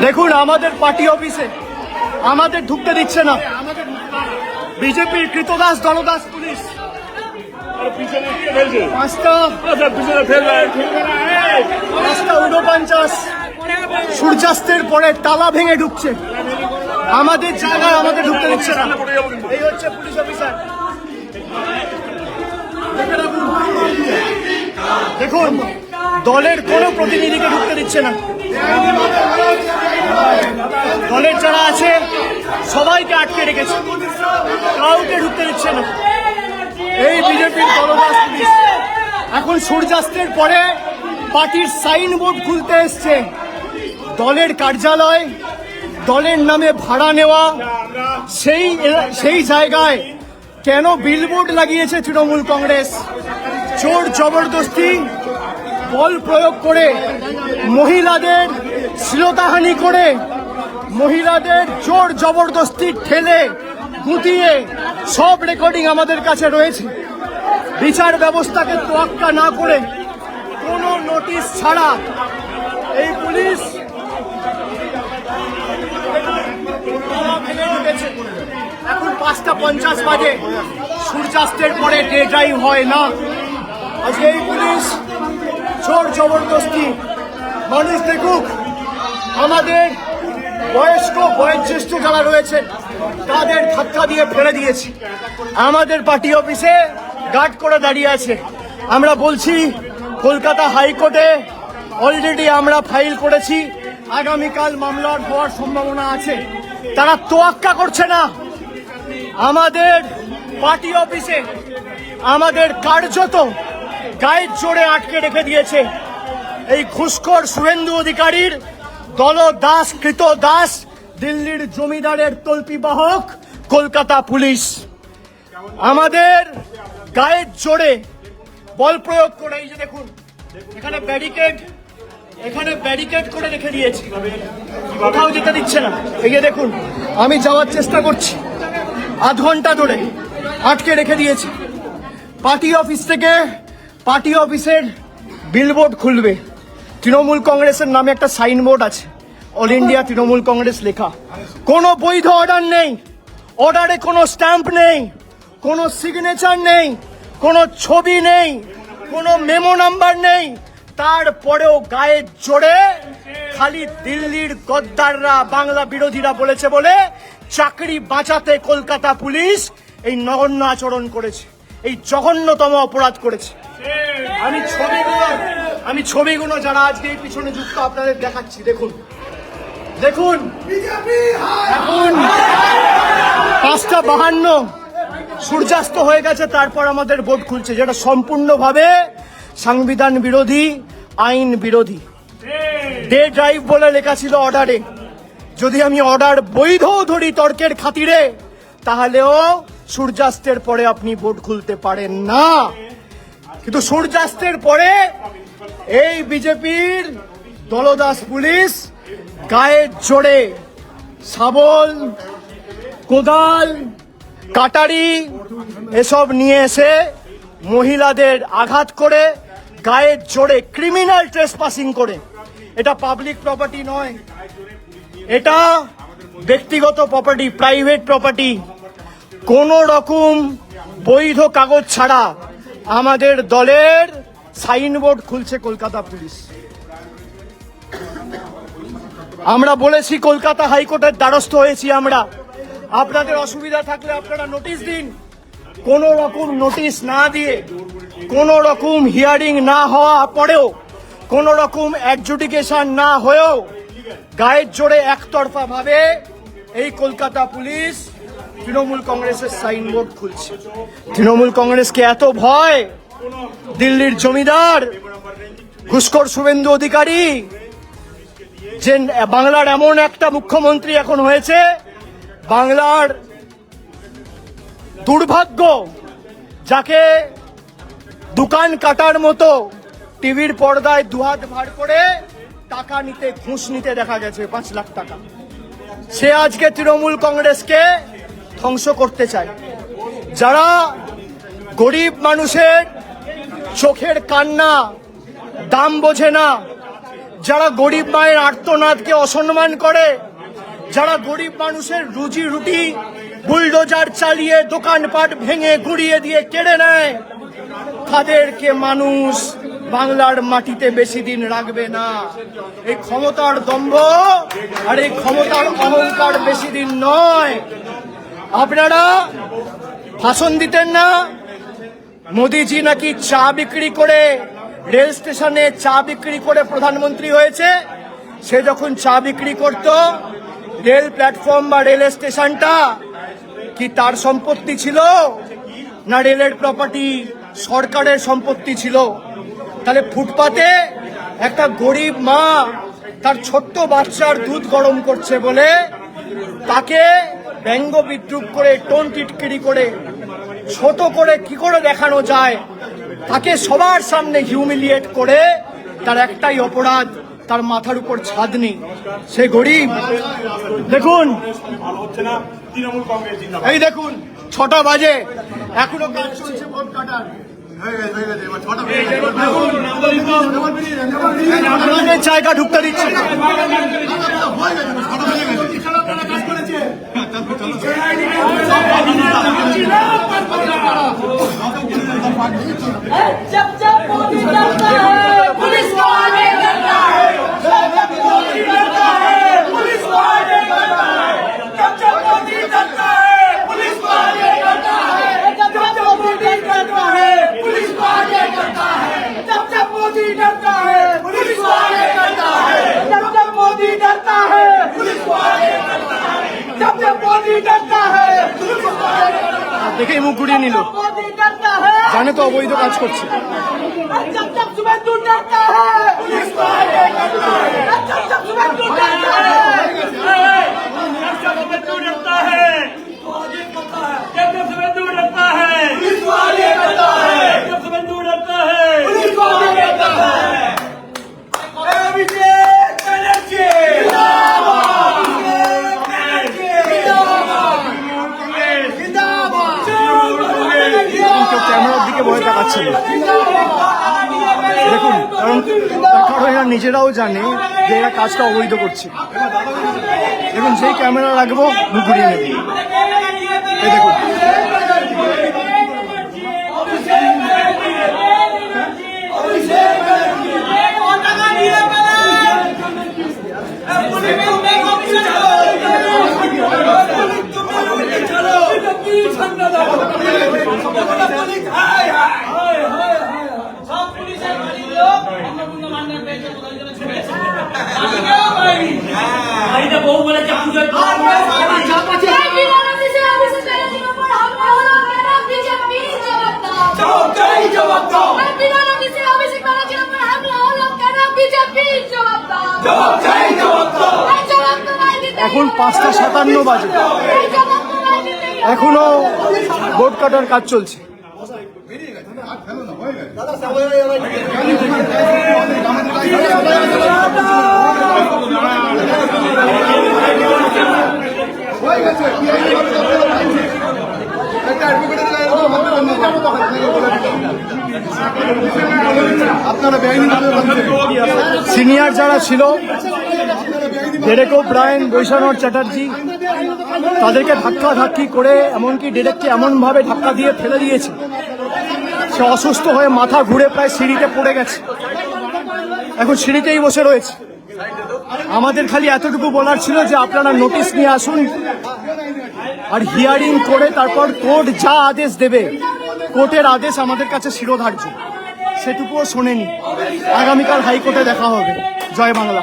দেখুন আমাদের পার্টি অফিসে আমাদের ঢুকতে দিচ্ছে না বিজেপির কৃতদাস দলদাস পুলিশ। পাঁচটা 49 সূর্যাস্তের পরে তালা ভেঙে ঢুকছে আমাদের জায়গায়, আমাদের ঢুকতে দিচ্ছে না। এই হচ্ছে পুলিশ অফিসার। দেখুন দলের কোনো প্রতিনিধিকে ঢুকতে দিচ্ছে না। দলের যারা আছে সবাইকে আটকে রেখেছে, কাউকে ঢুকতে দিচ্ছে না। এই বিজেপির দলদাস পুলিশ এখন সূর্যাস্তের পরে পার্টির সাইনবোর্ড খুলতে এসছে। দলের কার্যালয়, দলের নামে ভাড়া নেওয়া, সেই জায়গায় কেন বিলবোর্ড লাগিয়েছে তৃণমূল কংগ্রেস? জোর জবরদস্তি বল প্রয়োগ করে, মহিলাদের শ্লীলতাহানি করে, মহিলাদের জোর জবরদস্তি ঠেলে গুটিয়ে সব রেকর্ডিং আমাদের কাছে রয়েছে। বিচার ব্যবস্থাকে তোয়াক্কা না করে কোনো নোটিশ ছাড়া এই পুলিশ এখন 5:50 বাজে, সূর্যাস্তের পরে ডে ড্রাইভ হয় না। আজকে এই পুলিশ জোর জবরদস্তি মানুষ দেখুক, আমাদের বয়োজ্যেষ্ঠ যারা রয়েছে তাদের ধাক্কা দিয়ে ফেলে দিয়েছে। আমাদের পার্টি অফিসে গার্ড করে দাঁড়িয়ে আছে। আমরা বলছি কলকাতা হাইকোর্টে অলরেডি আমরা ফাইল করেছি, আগামীকাল মামলার হওয়ার সম্ভাবনা আছে। তারা তোয়াক্কা করছে না। আমাদের পার্টি অফিসে আমাদের কার্যত গায়ের জোরে আটকে রেখে দিয়েছে এই ঘুষখোর শুভেন্দু অধিকারীর দলদাস কৃতদাস দিল্লির জমিদারের তল্পিবাহক কলকাতা পুলিশ। আমাদের গায়ের জোরে বল প্রয়োগ করে, এই যে দেখুন এখানে ব্যারিকেড করে রেখে দিয়েছে, কোথাও যেতে দিচ্ছে না। এই যে দেখুন আমি যাওয়ার চেষ্টা করছি, আধ ঘন্টা ধরে আটকে রেখে দিয়েছে। পার্টি অফিস থেকে পার্টি অফিসের বিলবোর্ড খুলবে, তৃণমূল কংগ্রেসের নামে একটা সাইনবোর্ড আছে, অল ইন্ডিয়া তৃণমূল কংগ্রেস লেখা। কোনো বৈধ অর্ডার নেই, অর্ডারে কোনো স্ট্যাম্প নেই, কোনো সিগনেচার নেই, কোনো ছবি নেই, কোনো মেমো নাম্বার নেই। তারপরেও গায়ের জোরে খালি দিল্লির গদ্দাররা, বাংলা বিরোধীরা বলেছে বলে চাকরি বাঁচাতে কলকাতা পুলিশ এই নগণ্য আচরণ করেছে, এই জঘন্যতম অপরাধ করেছে। আমি ছবিগুলো যারা আজকে এই পিছনে যুক্ত আপনাদের দেখাচ্ছি। দেখুন এখন 5:52 সূর্যাস্ত হয়ে গেছে, তারপর আমাদের বোর্ড খুলছে, যেটা সম্পূর্ণভাবে সংবিধান বিরোধী, আইন বিরোধী। ডে ড্রাইভ বলে লেখা ছিল অর্ডারে। যদি আমি অর্ডার বৈধ ধরি তর্কের খাতিরে, তাহলেও সূর্যাস্তের পরে আপনি বোর্ড খুলতে পারেন না। কিন্তু সূর্যাস্তের পরে এই বিজেপির দলদাস পুলিশ গায়ের জোরে শাবল, কোদাল, কাটারি এসব নিয়ে এসে মহিলাদের আঘাত করে, গায়ের জোরে ক্রিমিনাল ট্রেসপাসিং করে। এটা পাবলিক প্রপার্টি নয়, এটা ব্যক্তিগত প্রপার্টি, প্রাইভেট প্রপার্টি। কোন রকম বৈধ কাগজ ছাড়া আমাদের দলের সাইনবোর্ড খুলছে কলকাতা পুলিশ। আমরা বলেছি, কলকাতা হাইকোর্টের দ্বারস্থ হয়েছি আমরা, আপনাদের অসুবিধা থাকলে আপনারা নোটিশ দিন। কোন রকম নোটিশ না দিয়ে, কোন রকম হিয়ারিং না হওয়া পরেও, কোন রকম অ্যাডজুডিকেশন না হয়েও গায়ের জোরে একতরফা ভাবে এই কলকাতা পুলিশ তৃণমূল কংগ্রেসের সাইনবোর্ড খুলছে। তৃণমূল কংগ্রেসকে এত ভয় দিল্লির জমিদার ঘুষখোর শুভেন্দু অধিকারী, যে বাংলার এমন একটা মুখ্যমন্ত্রী এখন হয়েছে, বাংলার দুর্ভাগ্য, যাকে দোকান কাটার মতো টিভির পর্দায় দুহাত ভার করে টাকা নিতে, ঘুষ নিতে দেখা গেছে 5 লাখ টাকা। সে আজকে তৃণমূল কংগ্রেসকে ধ্বংস করতে চায়। যারা গরিব মানুষের চোখের কান্না দাম বোঝে না, যারা গরিব মায়ের আর্তনাদকে অসম্মান করে, যারা গরিব মানুষের রুজি রুটি বুলডোজার চালিয়ে দোকানপাট ভেঙে গুড়িয়ে দিয়ে কেড়ে নেয়, তাদেরকে মানুষ বাংলার মাটিতে বেশি দিন রাখবে না। এই ক্ষমতার দম্ভ আর এই ক্ষমতার অহংকার বেশি দিন নয়। আপনারা ভাষণ দিতেন না, মোদিজি নাকি চা বিক্রি করে, রেল স্টেশনে চা বিক্রি করে প্রধানমন্ত্রী হয়েছে। সে যখন চা বিক্রি করত, রেল প্ল্যাটফর্ম বা রেল স্টেশনটা কি তার সম্পত্তি ছিল, না রেলের প্রপার্টি সরকারের সম্পত্তি ছিল? তাহলে ফুটপাতে একটা গরিব মা তার ছোট্ট বাচ্চার দুধ গরম করছে বলে তাকে ব্যঙ্গ বিদ্রুপ করে, টোন টিটকিরি করে, ছোট করে কি করে দেখানো যায়, তাকে সবার সামনে হিউমিলিয়েট করে, তার একটাই অপরাধ, তার মাথার উপর ছাদ নেই, সে গরিব। দেখুন, এই দেখুন 6টা বাজে, এখনো কাজ চলছে ভোট কাটার। জায়গা ঢুকতে দিচ্ছে না। जब जब मोदी डरता है पुलिस को आगे करता है, जब जब मोदी डरता है पुलिस को आगे करता है, जब जब मोदी डरता है पुलिस को आगे करता है, जब जब मोदी डरता है पुलिस को आगे करता है, जब जब मोदी डरता है पुलिस को आगे करता है, जब जब मोदी डरता है पुलिस को आगे करता है, जब जब मोदी डरता है पुलिस को आगे करता है। দেখে মুখ ঘুরিয়ে নিল, मोदी डरता है, জানে তো অবৈধ কাজ করছে। जब जब शुभेंदु डरता है पुलिस को आगे करता है, जब जब शुभेंदु डरता है, जब जब शुभेंदु डरता है जब जब शुभेंदु डरता है पुलिस को आगे करता है, जब शुभेंदु डरता है पुलिस को आगे करता है। अभिषेक बनर्जी जिंदाबाद, अभिषेक बनर्जी जिंदाबाद, কেউ ক্যামেরার দিকে ভয় দেখাচ্ছে না। দেখুন, কারণ এরা নিজেরাও জানে যে এরা কাজটা অবৈধ করছে। দেখুন, যেই ক্যামেরা রাখবো মুখ ঘুরিয়ে নেবে। এই দেখুন, এখন 5:57 বাজে, এখনো ভোট কাটার কাজ চলছে। সিনিয়র যারা ছিল, ডেরেক ওব্রায়েন, বৈশানর চ্যাটার্জি, তাদেরকে ধাক্কি করে, এমনকি ডেরেককে এমনভাবে ধাক্কা দিয়ে ফেলে দিয়েছে, সে অসুস্থ হয়ে মাথা ঘুরে প্রায় সিঁড়িতে পড়ে গেছে, এখন সিঁড়িতেই বসে রয়েছে। আমাদের খালি এতটুকু বলার ছিল যে আপনারা নোটিশ নিয়ে আসুন, আর হিয়ারিং করে তারপর কোর্ট যা আদেশ দেবে, কোর্টের আদেশ আমাদের কাছে শিরোধার্য, সেটুকুও শোনেনি। আগামীকাল হাইকোর্টে দেখা হবে। জয় বাংলা।